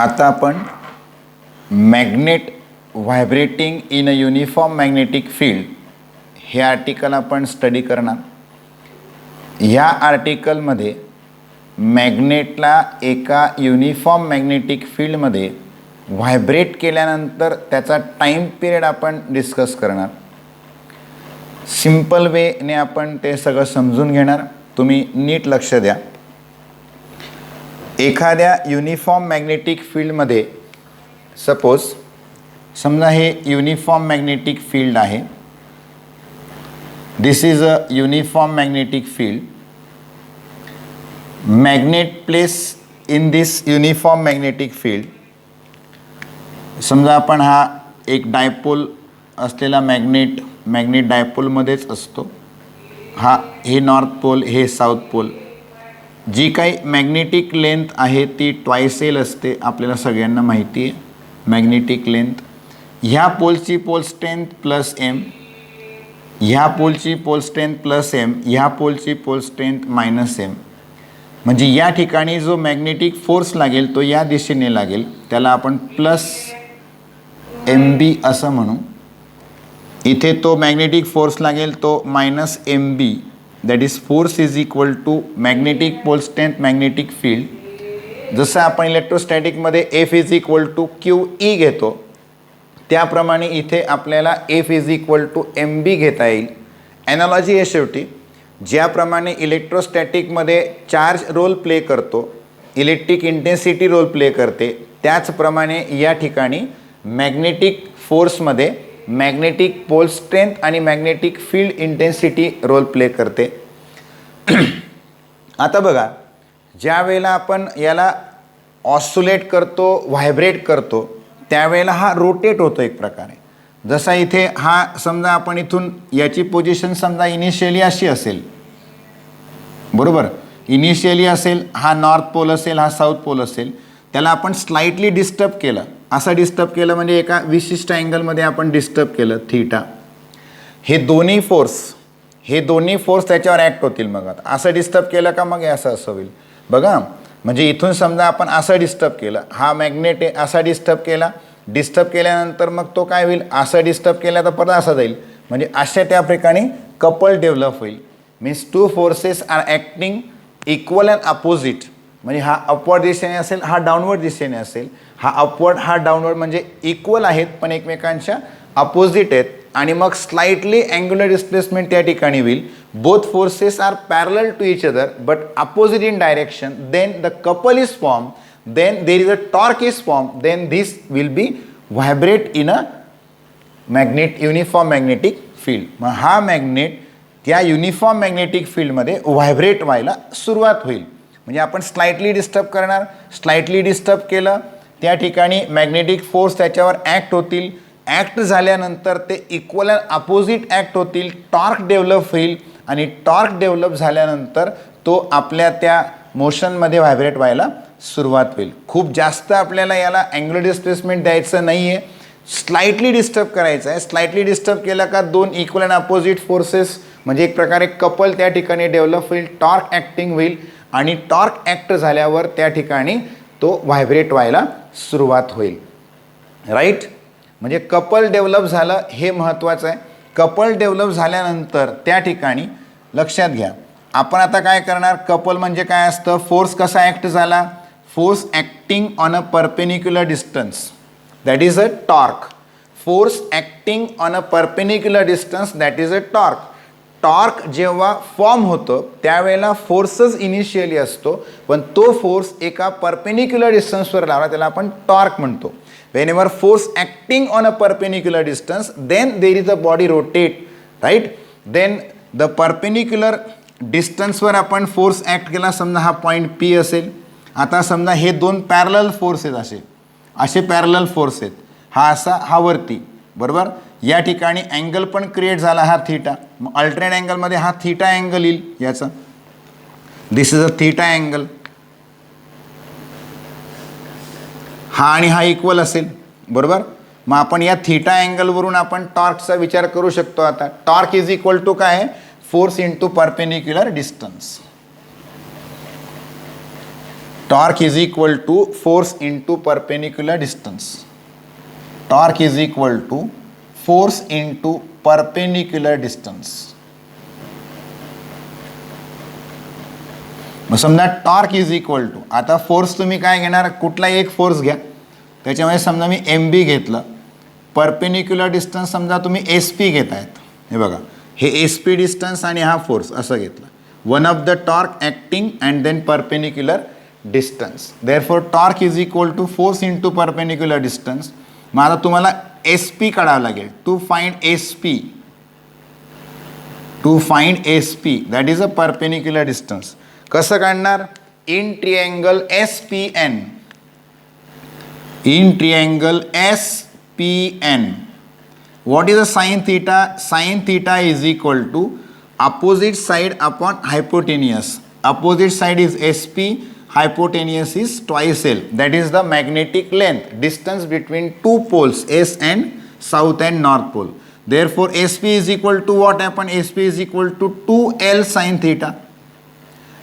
आता आपण magnet vibrating in a uniform magnetic field हे आर्टिकल आपण स्टडी करणार. ह्या आर्टिकलमध्ये मॅग्नेटला एका युनिफॉर्म मॅग्नेटिक फील्डमध्ये व्हायब्रेट केल्यानंतर त्याचा टाईम पिरियड आपण डिस्कस करणार. सिंपल वेने आपण ते सगळं समजून घेणार. तुम्ही नीट लक्ष द्या. एखाद्या युनिफॉर्म मॅग्नेटिक फील्डमध्ये सपोज समजा हे युनिफॉर्म मॅग्नेटिक फील्ड आहे. This is a uniform magnetic field. Magnet place in this uniform magnetic field. समजा आपण हा एक डायपोल असलेला मॅग्नेट डायपोलमध्येच असतो. हे नॉर्थ पोल, हे साऊथ पोल. जी काही मॅग्नेटिक लेंथ आहे ती ट्वाइस एल असते, आपल्याला सगळ्यांना माहिती आहे. मॅग्नेटिक लेंथ ह्या पोलची पोल स्ट्रेंथ प्लस एम, ह्या पोलची पोल स्ट्रेंथ प्लस एम, ह्या पोलची पोल स्ट्रेंथ मायनस एम. म्हणजे या ठिकाणी जो मॅग्नेटिक फोर्स लागेल तो या दिशेने लागेल, त्याला आपण प्लस एम बी असं म्हणू. इथे तो मॅग्नेटिक फोर्स लागेल तो minus M B. That is force is equal to magnetic pole strength magnetic field. जसं आपण इलेक्ट्रोस्टॅटिकमध्ये F is equal to Q E घेतो, त्याप्रमाणे इथे आपल्याला F is equal to M B घेता येईल. ॲनालॉजी आहे शेवटी. ज्याप्रमाणे इलेक्ट्रोस्टॅटिकमध्ये चार्ज रोल प्ले करतो, इलेक्ट्रिक इंटेन्सिटी रोल प्ले करते, त्याचप्रमाणे या ठिकाणी मॅग्नेटिक फोर्समध्ये मॅग्नेटिक पोल स्ट्रेंथ आणि magnetic field intensity role play करते. आता बघा, ज्या वेळेला आपण याला ऑस्सिलेट करतो, व्हायब्रेट करतो, त्यावेळेला हा रोटेट होतो एक प्रकारे. जसा इथे हा समजा आपण इथून याची पोझिशन समजा इनिशियली अशी असेल, बरोबर. इनिशियली असेल, हा नॉर्थ पोल असेल, हा साऊथ पोल असेल. त्याला आपण स्लाइटली डिस्टर्ब केलं. असं डिस्टर्ब केलं म्हणजे एका विशिष्ट अँगलमध्ये आपण डिस्टर्ब केलं थीटा. हे दोन्ही फोर्स त्याच्यावर ॲक्ट होतील. मग आता असं डिस्टर्ब केलं का मग हे असं होईल बघा. म्हणजे इथून समजा आपण असं डिस्टर्ब केलं, हा मॅग्नेट आहे, असा डिस्टर्ब केल्यानंतर मग तो काय होईल, असं डिस्टर्ब केला तर परत असा जाईल. म्हणजे अशा त्या प्रकारे कपल डेव्हलप होईल. Means two forces are acting equal and opposite. म्हणजे हा अपवर्ड दिशेने असेल, हा डाऊनवर्ड दिशेने असेल. हा अपवर्ड, हा डाऊनवर्ड म्हणजे इक्वल आहेत पण एकमेकांच्या अपोजिट आहेत. आणि मग स्लाइटली अँग्युलर डिस्प्लेसमेंट त्या ठिकाणी होईल. Both forces are parallel to each other but opposite in direction. Then the couple is form. Then there is a torque is form. Then this will be vibrate in a uniform magnetic field. मग हा magnet त्या uniform magnetic फील्डमध्ये vibrate व्हायला सुरुवात होईल. म्हणजे आपण slightly disturb करणार, स्लाइटली डिस्टर्ब केलं, त्या ठिकाणी मॅग्नेटिक फोर्स त्याच्यावर ॲक्ट होतील. ॲक्ट झाल्यानंतर ते इक्वल अँड अपोजिट ॲक्ट होतील. टॉर्क डेव्हलप होईल आणि टॉर्क डेव्हलप झाल्यानंतर तो आपल्या त्या मोशनमध्ये व्हायब्रेट व्हायला सुरुवात होईल. खूप जास्त आपल्याला याला अँग्युलर डिस्प्लेसमेंट द्यायचं नाही आहे, स्लाइटली डिस्टर्ब करायचं आहे. स्लाइटली डिस्टर्ब केलं का दोन इक्वल अँड अपोजिट फोर्सेस म्हणजे एक प्रकारे कपल त्या ठिकाणी डेव्हलप होईल. टॉर्क ॲक्टिंग होईल आणि टॉर्क ॲक्ट झाल्यावर त्या ठिकाणी तो व्हायब्रेट व्हायला सुरुवात होईल. राईट. म्हणजे कपल डेव्हलप झालं हे महत्त्वाचं आहे. कपल डेव्हलप झाल्यानंतर त्या ठिकाणी लक्षात घ्या, आपण आता काय करणार. कपल म्हणजे काय असतं, फोर्स कसा ॲक्ट झाला, force acting on a perpendicular distance, that is a torque. Force acting on a perpendicular distance, that is a torque. Torque जेव्हा फॉर्म होतं त्यावेळेला फोर्सच इनिशियली असतो, पण तो फोर्स एका परपेनिक्युलर डिस्टन्सवर लावला त्याला आपण टॉर्क म्हणतो. whenever force acting on a perpendicular distance, then there is a body rotate, right? Then the perpendicular distance वर आपण फोर्स ॲक्ट केला. समजा हा पॉईंट पी असेल. आता समजा हे दोन पॅरलल फोर्स आहेत, असे पॅरलल फोर्स आहेत. हा असा, हा वरती, बरोबर. या ठिकाणी अँगल पण क्रिएट झाला, हा थीटा. मग अल्टरनेट अँगलमध्ये हा थीटा अँगल येईल याचा. दिस इज अ थीटा अँगल. हा आणि हा इक्वल असेल, बरोबर. मग आपण या थीटा अँगलवरून आपण टॉर्कचा विचार करू शकतो. आता टॉर्क इज इक्वल टू काय आहे, force into perpendicular distance. Torque is equal to force into perpendicular distance. Torque is equal to force into perpendicular distance. मग समजा टॉर्क इज इक्वल टू, आता फोर्स तुम्ही काय घेणार, कुठलाही एक फोर्स घ्या. त्याच्यामध्ये समजा मी MB घेतलं, परपेनिक्युलर डिस्टन्स समजा तुम्ही SP घेतायत. हे बघा, हे SP डिस्टन्स आणि हा फोर्स असं घेतलं. One of the torque acting and then perpendicular distance. Therefore torque is equal to force into perpendicular distance. मग आता तुम्हाला SP काढावं लागेल. To find SP that is a perpendicular distance. कसं काढणार, in triangle SPN. In triangle SPN what is the sin theta? Sin theta is equal to opposite side upon hypotenuse. Opposite side is SP, hypotenuse is twice L. That is the magnetic length, distance between two poles S and south and north pole. Therefore SP is equal to what happen? SP is equal to 2L sin theta,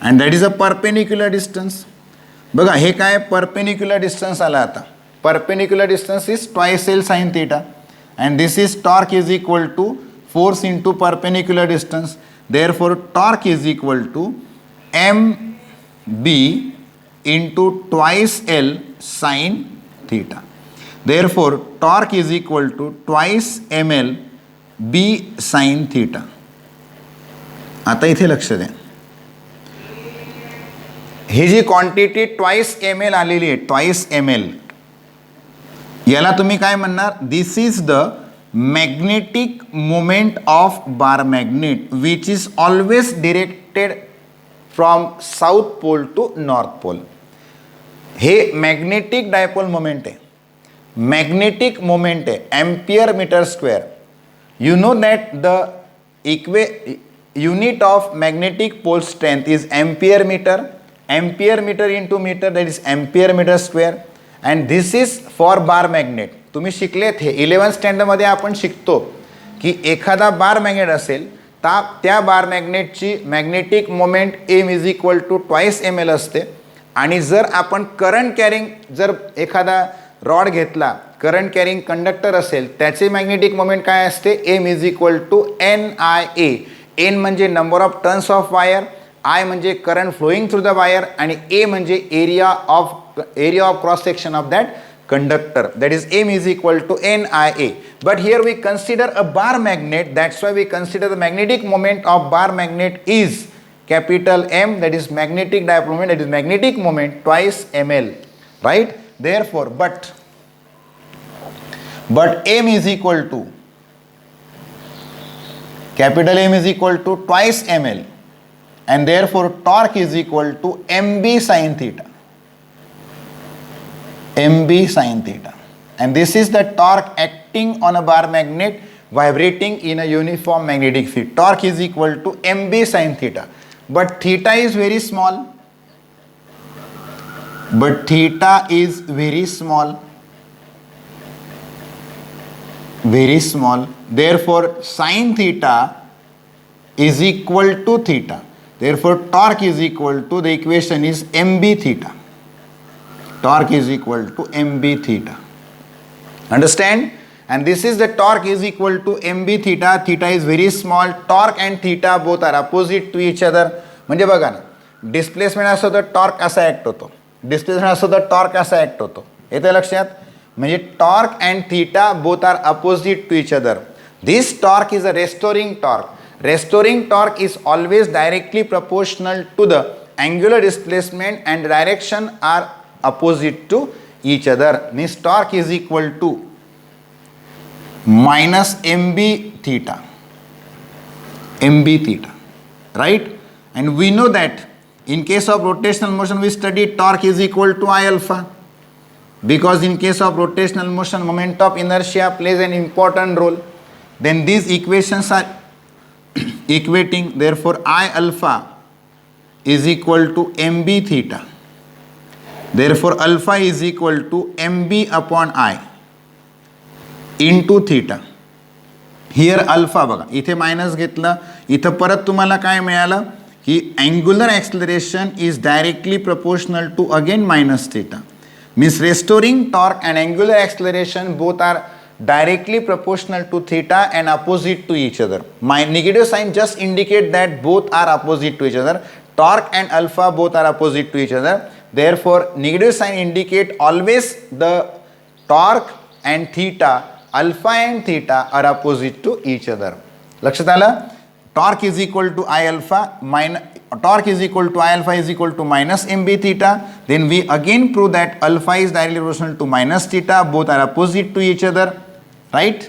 and that is a perpendicular distance. बघा हे काय perpendicular distance आला. आता perpendicular distance is twice L sin theta, and this is torque is equal to force into perpendicular distance. Therefore torque is equal to MB into twice L sin theta. Therefore torque is equal to twice ML B sin theta. आता इथे लक्ष द्या, ही जी quantity twice ML आलेली आहे, twice ML, याला तुम्ही काय म्हणणार, this is the magnetic moment of bar magnet which is always directed from south pole to north pole. हे मॅग्नेटिक डायपोल मोमेंट आहे. मॅग्नेटिक मोमेंट आहे ampere metre square. You know that the unit of magnetic pole strength is ampere meter. Ampere meter into meter, that is ampere meter square, and this is for bar magnet. तुम्ही शिकलेत हे 11th standard मध्ये आपण शिकतो की एखादा बार magnet असेल तर त्या बार मॅग्नेटची magnetic moment M is equal to twice ML असते. आणि जर आपण करंट कॅरिंग, जर एखादा रॉड घेतला, करंट कॅरिंग कंडक्टर असेल, त्याचे मॅग्नेटिक मोमेंट काय असते, M is equal to NIA. N म्हणजे number of turns of wire, I म्हणजे current flowing through the wire, आणि A म्हणजे area of cross section of that conductor. That is M is equal to NIA. But here we consider a bar magnet. That's why we consider the magnetic moment of bar magnet is capital M. That is magnetic dipole moment. That is magnetic moment twice ML. Right? Therefore, but M is equal to capital M is equal to twice ML, and therefore torque is equal to MB sin theta. MB sin theta, and this is the torque acting on a bar magnet vibrating in a uniform magnetic field. Torque is equal to MB sin theta, but theta is very small. But theta is very small. Very small. Therefore sin theta is equal to theta. Therefore torque is equal to, the equation is MB theta. Torque is equal to MB theta. Understand? And this is the torque is equal to MB theta. Theta is very small. Torque and theta both are opposite to each other. म्हणजे बघा ना, displacement असो तर torque असा act होतो, displacement असो तर torque असा ॲक्ट होतो. येते लक्षात? म्हणजे torque and theta both are opposite to each other. This torque is a restoring torque. Restoring torque is always directly proportional to the angular displacement, and direction are opposite to each other. Means torque is equal to minus MB theta. MB theta. Right? And we know that in case of rotational motion we studied torque is equal to I alpha, because in case of rotational motion moment of inertia plays an important role. Then these equations are equating. Therefore I alpha is equal to MB theta. Therefore alpha is equal to MB upon I into theta. Here alpha बघा, इथे minus घेतलं, इथं परत तुम्हाला काय मिळालं, की angular acceleration is directly proportional to again minus theta. Means restoring torque and angular acceleration both are directly proportional to theta and opposite to each other. My negative sign just indicate that both are opposite to each other. Torque and alpha both are opposite to each other. Therefore, negative sign indicate always the torque and theta, alpha and theta are opposite to each other. लक्षात आलं? Torque is equal to I alpha minus torque is equal to I alpha is equal to minus mb theta. Then we again prove that alpha is directly proportional to minus theta. Both are opposite to each other. Right?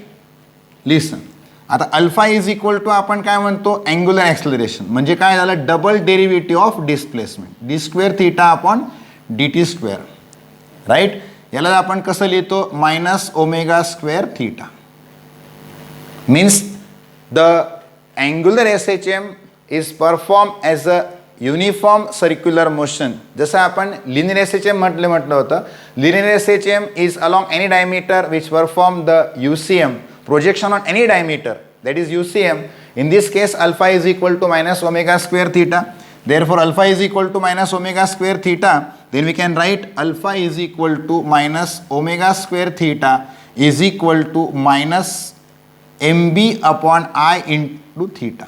Listen. आता alpha is equal to आपण काय म्हणतो angular acceleration म्हणजे काय झालं double derivative of displacement d square theta upon d t square. Right. याला आपण कसं लिहितो minus omega square theta. Means the angular SHM is performed as a uniform circular motion. जसं आपण linear SHM म्हटलं होतं. Linear SHM is along any diameter which perform the UCM projection on any diameter, that is UCM. In this case alpha is equal to minus omega square theta. Therefore alpha is equal to minus omega square theta. Then we can write alpha is equal to minus omega square theta is equal to minus mb upon I into theta.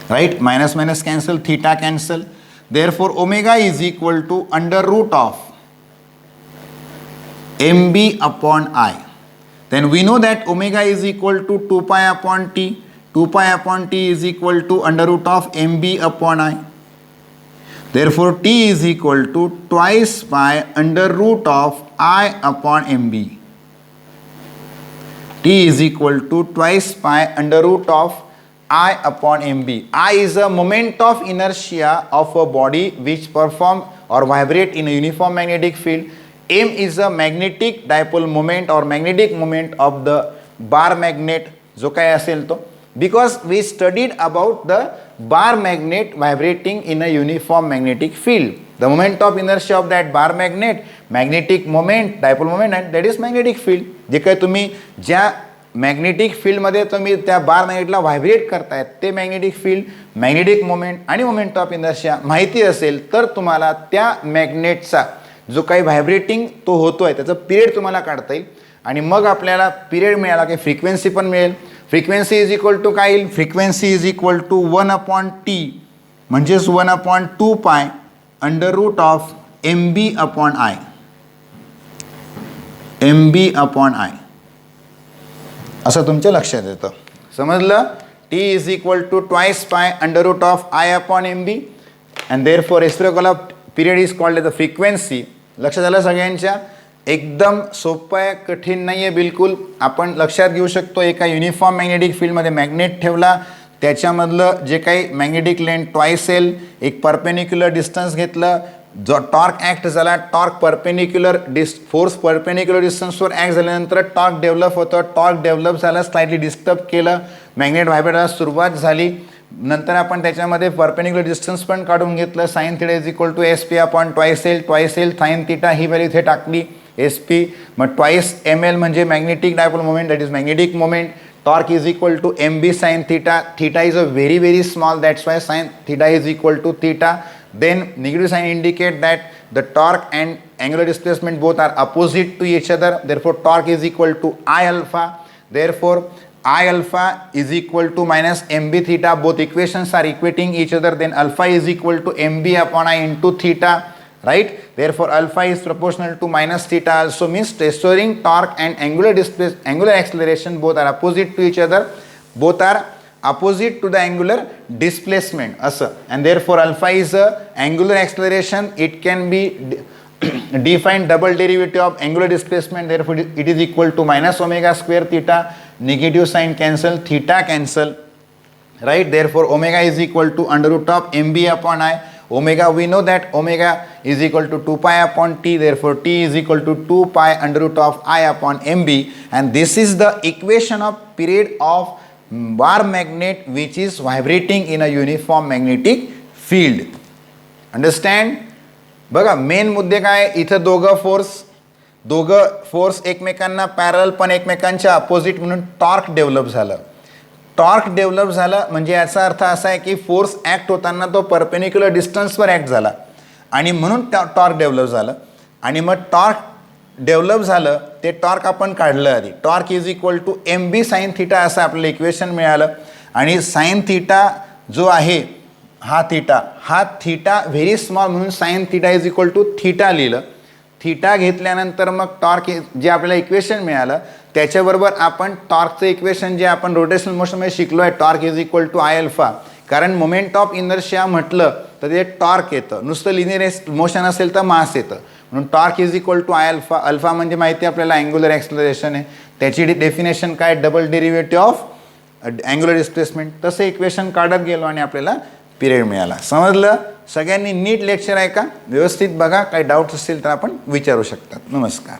Right? Minus minus cancel, theta cancel. Therefore omega is equal to under root of mb upon I. Then we know that omega is equal to 2 pi upon t. 2 pi upon t is equal to under root of mb upon I. Therefore t is equal to twice pi under root of I upon mb. T is equal to twice pi under root of I upon mb. I is a moment of inertia of a body which perform or vibrate in a uniform magnetic field. M is a magnetic dipole moment or magnetic moment of the bar magnet जो काय असेल तो. Because we studied about the bar magnet vibrating in a uniform magnetic field. The moment of inertia of that bar magnet, magnetic moment, dipole moment, and that is magnetic field. जे काही तुम्ही ज्या magnetic फील्डमध्ये तुम्ही त्या बार मॅग्नेटला vibrate करतायत ते magnetic field, magnetic moment आणि मोमेंट ऑफ इनर्शिया माहिती असेल तर तुम्हाला त्या मॅग्नेटचा जो काही व्हायब्रेटिंग तो होतोय त्याचा पिरियड तुम्हाला काढता येईल आणि मग आपल्याला पिरियड मिळाला की फ्रिक्वेन्सी पण मिळेल. फ्रिक्वेन्सी इज इक्वल टू काय येईल frequency is equal to 1 upon T म्हणजेच 1 upon 2 pi under root of M B upon I. M B upon I असं तुमच्या लक्षात येतं. समजलं. T is equal to twice pi under root of I upon M B and therefore reciprocal period is called the frequency. लक्षात आलं सगळ्यांच्या. एकदम सोपं आहे, कठीण नाही आहे बिलकुल. आपण लक्षात घेऊ शकतो एका युनिफॉर्म मॅग्नेटिक फील्डमध्ये मॅग्नेट ठेवला त्याच्यामधलं जे काही मॅग्नेटिक लेंथ ट्वाइस येईल एक परपेनिक्युलर डिस्टन्स घेतलं जो टॉर्क ॲक्ट झाला टॉर्क परपेनिक्युलर फोर्स परपेनिक्युलर डिस्टन्सवर ॲक्ट झाल्यानंतर टॉर्क डेव्हलप होतं. टॉर्क डेव्हलप झाला स्लाइटली डिस्टर्ब केलं मॅग्नेट व्हायब्रेटला सुरुवात झाली. नंतर आपण त्याच्यामध्ये परपेनिक्युलर डिस्टन्स पण काढून घेतलं sine theta is equal to S P upon twice L sine theta ही व्हॅल्यू इथे टाकली एस पी. मग ट्वाइस एम एल म्हणजे magnetic dipole moment that is magnetic moment. Torque is equal to mb sin theta. Theta is a very small, that's why sin theta is equal to theta. Then negative sign indicate that the torque and angular displacement both are opposite to each other. Therefore torque is equal to I alpha. Therefore I alpha is equal to minus mb theta. Both equations are equating each other. Then alpha is equal to mb upon I into theta. Right? Therefore alpha is proportional to minus theta also means restoring torque and angular acceleration both are opposite to each other. Both are opposite to the angular displacement asa, and therefore alpha is a angular acceleration. It can be defined double derivative of angular displacement. Therefore it is equal to minus omega square theta. Negative sign cancel, theta cancel. Right? Therefore omega is equal to under root of mb upon I. Omega, we know that omega is equal to 2 pi upon t. Therefore t is equal to 2 pi under root of I upon mb, and this is the equation of period of bar magnet which is vibrating in a uniform magnetic field. Understand? बघा main मुद्दे काय इथं दोघं force एकमेकांना पॅरल पण एकमेकांच्या opposite म्हणून टॉर्क डेव्हलप झालं. टॉर्क डेव्हलप झालं म्हणजे याचा अर्थ असा आहे की फोर्स ॲक्ट होताना तो परपेनिक्युलर डिस्टन्सवर ॲक्ट झाला आणि म्हणून टॉर्क डेव्हलप झालं. आणि मग टॉर्क डेव्हलप झालं ते टॉर्क आपण काढलं आधी. Torque is equal to M B sine theta असं आपलं इक्वेशन मिळालं. आणि साईन थिटा जो आहे हा थिटा व्हेरी स्मॉल म्हणून sine theta is equal to theta लिहिलं. थिटा घेतल्यानंतर मग टॉर्क जे आपल्याला इक्वेशन मिळालं त्याच्याबरोबर आपण टॉर्कचं इक्वेशन जे आपण रोटेशनल मोशनमध्ये शिकलो आहे, torque is equal to I alpha. कारण मोमेंट ऑफ इनर्शिया म्हटलं तर ते टॉर्क येतं, नुसतं लिनियर मोशन असेल तर मास येतं. म्हणून torque is equal to I alpha. Alpha म्हणजे माहिती आहे आपल्याला अँग्युलर ॲक्सलरेशन आहे. त्याची डेफिनेशन काय, double derivative of angular displacement. तसं इक्वेशन काढत गेलो आणि आपल्याला पिरियड मिळाला. समजलं? सगळ्यांनी नीट लेक्चर आहे का, व्यवस्थित बघा. काही डाऊट्स असतील तर आपण विचारू शकतात. नमस्कार.